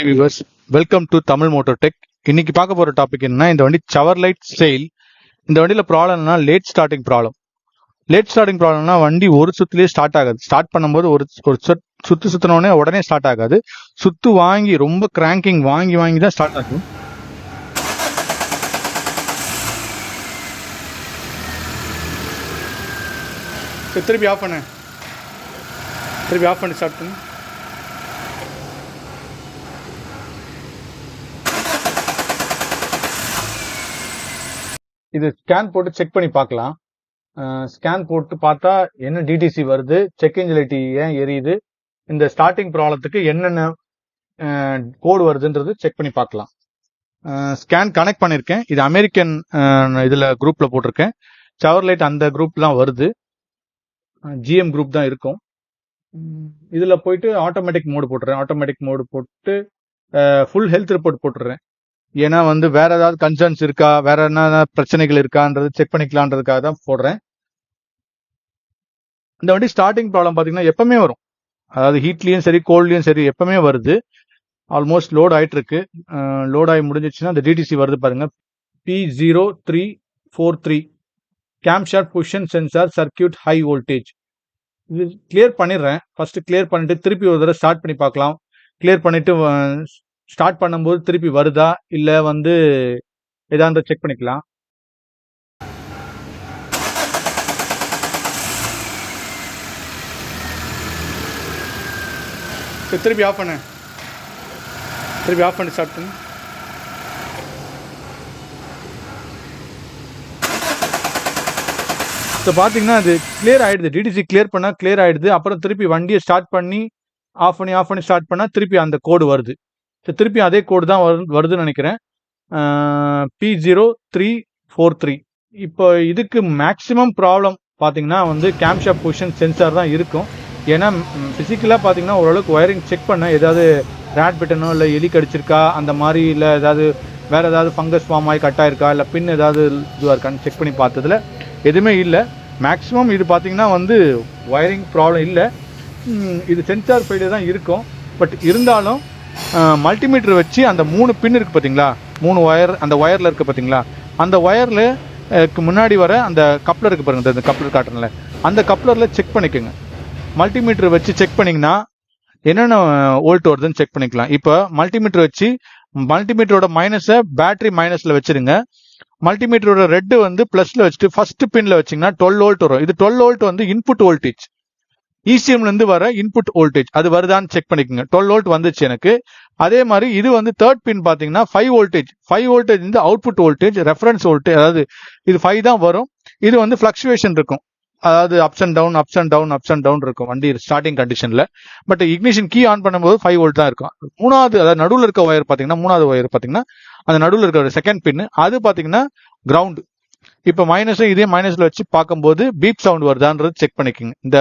Hi viewers, welcome to Tamil Moto Tech. இன்னைக்கு பார்க்க போற டாபிக் என்ன, இந்த வண்டி சவர் லைட் செயில். இந்த வண்டியில ப்ராப்ளம்னா late starting problem. Late starting ப்ராப்ளம்னா வண்டி ஒரு சுத்துலயே ஸ்டார்ட் ஆகாது. ஸ்டார்ட் பண்ணும்போது ஒரு சுத்து சுத்தினோடனே உடனே ஸ்டார்ட் ஆகாது. சுத்து வாங்கி ரொம்ப கிராங்கிங் வாங்கி தான் ஸ்டார்ட் ஆகும். திருப்பி ஆஃப் பண்ணு ஸ்டார்ட் பண்ணு. இது ஸ்கேன் போட்டு செக் பண்ணி பார்க்கலாம். ஸ்கேன் போட்டு பார்த்தா என்ன டிடிசி வருது, செக் இன்ஜின் லைட் ஏன் எரியுது, இந்த ஸ்டார்டிங் ப்ராப்ளத்துக்கு என்னென்ன கோடு வருதுன்றது செக் பண்ணி பார்க்கலாம். ஸ்கேன் கனெக்ட் பண்ணியிருக்கேன். இது அமெரிக்கன் இதில் குரூப்பில் போட்டிருக்கேன். சவர் லைட் அந்த குரூப் தான் வருது, ஜிஎம் குரூப் தான் இருக்கும். இதில் போயிட்டு ஆட்டோமேட்டிக் மோடு போட்டுறேன். ஆட்டோமேட்டிக் மோடு போட்டு ஃபுல் ஹெல்த் ரிப்போர்ட் போட்டுறேன். ஏன்னா வேற ஏதாவது கன்சர்ன்ஸ் இருக்கா, வேற என்ன பிரச்சனைகள் இருக்கான்றது செக் பண்ணிக்கலான்றதுக்காக தான் போடுறேன். இந்த வண்டி ஸ்டார்டிங் ப்ராப்ளம் பார்த்தீங்கன்னா எப்பவுமே வரும். அதாவது ஹீட்லயும் சரி கோல்ட்லயும் சரி எப்பவுமே வருது. ஆல்மோஸ்ட் லோட் ஆயிட்டு இருக்கு. லோட் ஆகி முடிஞ்சிச்சுன்னா இந்த டிடிசி வருது பாருங்க, P0343 Camshaft position sensor circuit high voltage. இது கிளியர் பண்ணிடுறேன். ஃபர்ஸ்ட் கிளியர் பண்ணிட்டு திருப்பி ஒரு தடவை ஸ்டார்ட் பண்ணி பார்க்கலாம். கிளியர் பண்ணிட்டு ஸ்டார்ட் பண்ணும்போது திருப்பி வருதா இல்ல ஏதாவது செக் பண்ணிக்கலாம். திருப்பி ஆஃப் பண்ணு ஸ்டார்ட் பண்ணு. இப்போ பார்த்தீங்கன்னா அது கிளியர் ஆயிடுது. டிடிசி கிளியர் பண்ணால் கிளியர் ஆயிடுது. அப்புறம் திருப்பி வண்டியை ஸ்டார்ட் பண்ணி ஆஃப் பண்ணி ஸ்டார்ட் பண்ணால் திருப்பி அந்த கோடு வருது. திருப்பி அதே கோடு தான் வருதுன்னு நினைக்கிறேன், P0343. இப்போ இதுக்கு மேக்ஸிமம் ப்ராப்ளம் பார்த்தீங்கன்னா கேம்ஷாஃப்ட் பொசிஷன் சென்சார் தான் இருக்கும். ஏன்னா ஃபிசிக்கலாக பார்த்தீங்கன்னா ஓரளவுக்கு ஒயரிங் செக் பண்ண ஏதாவது ரேட் பிட்டனோ இல்லை எலி கடிச்சிருக்கா அந்த மாதிரி, இல்லை ஏதாவது வேற ஏதாவது ஃபங்கஸ் ஃபார்ம் ஆகி கட் ஆயிருக்கா, இல்லை பின் ஏதாவது இதுவாக இருக்கான்னு செக் பண்ணி பார்த்ததுல எதுவுமே இல்லை. மேக்ஸிமம் இது பார்த்தீங்கன்னா ஒயரிங் ப்ராப்ளம் இல்லை, இது சென்சார் ஃபெயிலியர் தான் இருக்கும். பட் இருந்தாலும் மல்டிமீட்டர் வச்சு அந்த 3 பின் இருக்கு பார்த்தீங்களா, 3 ஒயர் அந்த ஒயரில் இருக்கு பார்த்தீங்களா, அந்த ஒயரில் முன்னாடி வர அந்த கப்ளர் இருக்கு பாருங்க, இந்த கப்ளர் காட்டுறதுல அந்த கப்ளரில் செக் பண்ணிக்கோங்க. மல்டிமீட்டர் வச்சு செக் பண்ணிங்கன்னா என்னென்ன வோல்ட் வருதுன்னு செக் பண்ணிக்கலாம். இப்போ மல்டிமீட்டர் வச்சு மல்டிமீட்டரோட மைனஸை பேட்டரி மைனஸில் வச்சிருங்க. மல்டிமீட்டரோட ரெட்டு ப்ளஸில் வச்சுட்டு ஃபர்ஸ்ட் பின்ல வச்சிங்கன்னா 12 வோல்ட் வரும். இது 12 வோல்ட் இன்புட் வோல்டேஜ், இசிஎம்ல இருந்து வர இன்புட் வோல்டேஜ். அது வருதான்னு செக் பண்ணிக்கோங்க. 12 வோல்ட் வந்துச்சு எனக்கு. அதே மாதிரி இது தேர்ட் பின் பாத்தீங்கன்னா 5 voltage output voltage, reference voltage. அதாவது இது 5 தான் வரும். இது ஃபிளக்சுவேஷன் இருக்கும், அதாவது அப்ஸ் அண்ட் டவுன் இருக்கும் வண்டி ஸ்டார்டிங் கண்டிஷன்ல. பட் இக்னிஷன் கீ ஆன் பண்ணும்போது 5 வோல்ட் தான் இருக்கும். அதாவது நடுவில் இருக்க ஒயர் பாத்தீங்கன்னா, மூணாவது ஒயர் பாத்தீங்கன்னா அந்த நடுவில் இருக்க செகண்ட் பின் அது பாத்தீங்கன்னா கிரவுண்ட். இப்ப இதே மைனஸ்ல வச்சு பார்க்கும்போது பீப் சவுண்ட் வருதான்றது செக் பண்ணிக்கோங்க. இந்த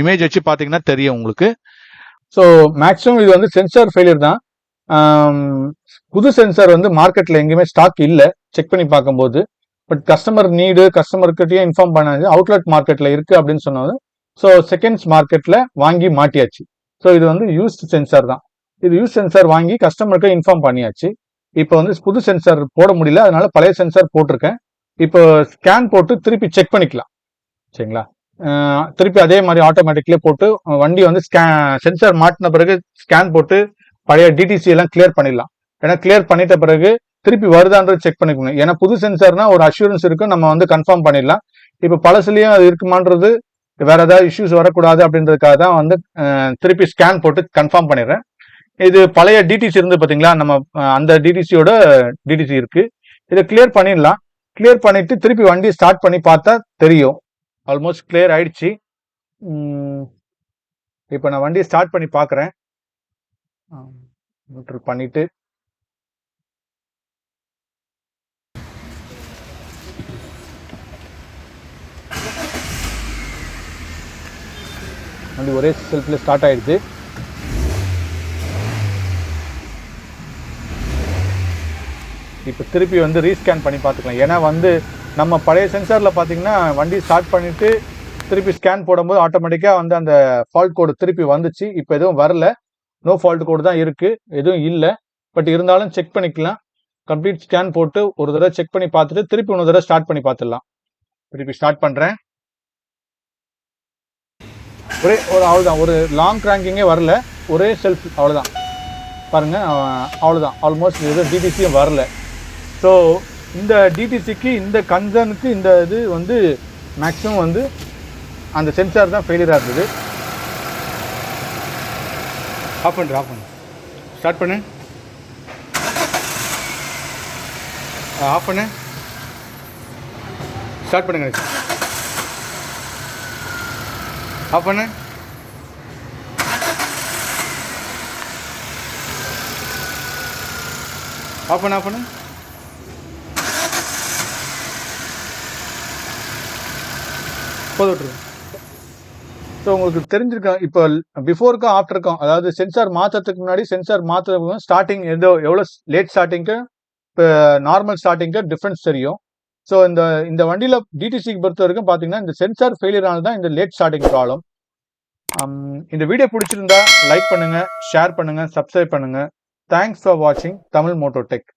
இமேஜ் வச்சு பாத்தீங்கன்னா தெரியும் உங்களுக்கு. ஸோ மேக்ஸிமம் இது சென்சார் ஃபெயிலியர் தான். புது சென்சார் மார்க்கெட்ல எங்கேயுமே ஸ்டாக் இல்லை செக் பண்ணி பார்க்கும்போது. பட் கஸ்டமர்கிட்டயே இன்ஃபார்ம் பண்ணாது, அவுட்லெட் மார்க்கெட்ல இருக்கு அப்படின்னு சொன்னாங்க. ஸோ செகண்ட்ஸ் மார்க்கெட்ல வாங்கி மாட்டியாச்சு. ஸோ இது யூஸ்ட் சென்சார் தான். இது யூஸ் சென்சார் வாங்கி கஸ்டமருக்கு இன்ஃபார்ம் பண்ணியாச்சு. இப்போ புது சென்சார் போட முடியல, அதனால பழைய சென்சார் போட்டிருக்கேன். இப்போ ஸ்கேன் போட்டு திருப்பி செக் பண்ணிக்கலாம், சரிங்களா. திருப்பி அதே மாதிரி ஆட்டோமேட்டிக்லேயே போட்டு வண்டி சென்சார் மாட்டின பிறகு ஸ்கேன் போட்டு பழைய டிடிசி எல்லாம் கிளியர் பண்ணிடலாம். ஏன்னா கிளியர் பண்ணிட்ட பிறகு திருப்பி வருதான்றது செக் பண்ணிக்கணும். ஏன்னா புது சென்சார்னா ஒரு அஷூரன்ஸ் இருக்கும், நம்ம கன்ஃபார்ம் பண்ணிடலாம். இப்போ பழசுலயும் அது இருக்குமான்றது, வேற ஏதாவது இஷ்யூஸ் வரக்கூடாது அப்படின்றதுக்காக தான் திருப்பி ஸ்கேன் போட்டு கன்ஃபார்ம் பண்ணிடுறேன். இது பழைய டிடிசி இருந்து பாத்தீங்களா, நம்ம அந்த டிடிசியோட டிடிசி இருக்கு. இதை கிளியர் பண்ணிடலாம். கிளியர் பண்ணிட்டு திருப்பி வண்டி ஸ்டார்ட் பண்ணி பார்த்தா தெரியும். ஆல்மோஸ்ட் கிளியர் ஆயிடுச்சு. இப்போ நான் வண்டியை ஸ்டார்ட் பண்ணி பார்க்குறேன். பண்ணிட்டு வண்டி ஒரே செல்ஃப்ல ஸ்டார்ட் ஆயிடுது. இப்போ திருப்பி ரீஸ்கேன் பண்ணி பார்த்துக்கலாம். ஏன்னா நம்ம பழைய சென்சாரில் பார்த்தீங்கன்னா வண்டி ஸ்டார்ட் பண்ணிட்டு திருப்பி ஸ்கேன் போடும்போது ஆட்டோமேட்டிக்காக அந்த ஃபால்ட் கோடு திருப்பி வந்துச்சு. இப்போ எதுவும் வரல. நோ ஃபால்ட் கோடு தான் இருக்கு, எதுவும் இல்லை. பட் இருந்தாலும் செக் பண்ணிக்கலாம். கம்ப்ளீட் ஸ்கேன் போட்டு ஒரு தடவை செக் பண்ணி பார்த்துட்டு திருப்பி இன்னொரு தடவை ஸ்டார்ட் பண்ணி பார்த்துடலாம். திருப்பி ஸ்டார்ட் பண்றேன். ஒரே ஒரு அவ்வளோதான், ஒரு லாங் கிராங்கிங்கே வரல, ஒரே செல்ஃப் அவ்வளோதான். பாருங்க, அவ்வளோதான். ஆல்மோஸ்ட் எதுவும் டிடிசியும் வரல. ஸோ இந்த டிடிசிக்கு இந்த கன்சர்னுக்கு இந்த இது வந்து மேக்ஸிமம் வந்து அந்த சென்சார் தான் ஃபெயிலியராக இருந்தது. ஆஃப் பண்ணு, ஸ்டார்ட் பண்ணு, ஆஃப் பண்ணு, ஸ்டார்ட் பண்ணுங்க, ஆஃப் பண்ணு, ஆஃப் பண்ணு, ஆஃப் பண்ணு. போதும். ஸோ உங்களுக்கு தெரிஞ்சிருக்கோம் இப்போ பிஃபோருக்கும் ஆஃப்டருக்கும், அதாவது சென்சார் மாற்றத்துக்கு முன்னாடி சென்சார் மாற்றுறதுக்கும் ஸ்டார்டிங் எவ்வளோ லேட் ஸ்டார்டிங்க்கு இப்போ நார்மல் ஸ்டார்டிங்க்கு டிஃப்ரென்ஸ் தெரியும். ஸோ இந்த வண்டியில் டிடிசிக்கு பொறுத்த வரைக்கும் பார்த்தீங்கன்னா இந்த சென்சார் ஃபெயிலியர் ஆனது தான் இந்த லேட் ஸ்டார்டிங் ப்ராப்ளம். இந்த வீடியோ பிடிச்சிருந்தா லைக் பண்ணுங்க, ஷேர் பண்ணுங்க, சப்ஸ்கிரைப் பண்ணுங்க. தேங்க்ஸ் ஃபார் வாட்சிங் தமிழ் மோட்டோ டெக்.